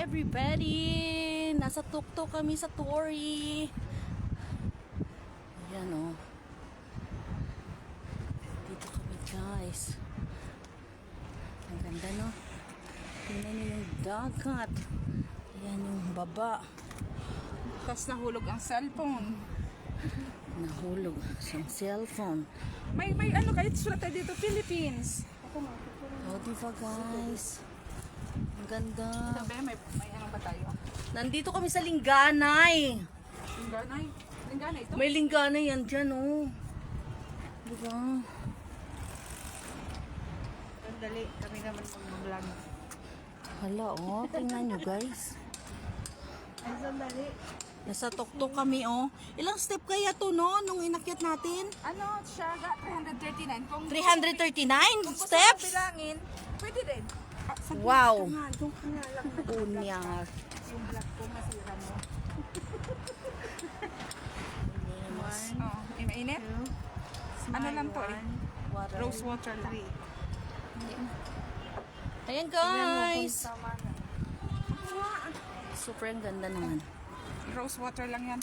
everybody! Nasa tuktok kami sa Tory. Ayan o. Dito kami guys. Ang ganda no? Tingnan nyo yung dagat. Ayan yung baba. Tapos nahulog ang cellphone. Nahulog sa cellphone. May ano kahit sulat tayo dito, Philippines. O diba guys? Ang ganda. Sabi, may ano ba tayo? Nandito kami sa Linganay. Lingganay. Lingganay ito? May Linganay yan dyan oh. Diba? Sandali, kami naman mag-vlog. Hala oh, tingnan nyo guys. Ay, sandali. Nasa tuktok kami oh. Ilang step kaya to no, nung inakyat natin? Ano, Siaga, 339. Kung 339 gusto mo steps? bilangin, pwede rin. Wow. Doon ka nga lang. Unyar. Yung vlog ko, masira mo. Oh, mainit? Ano lang to eh? Rose water lang. Ayan guys. Super ang ganda naman. Rose water lang yan.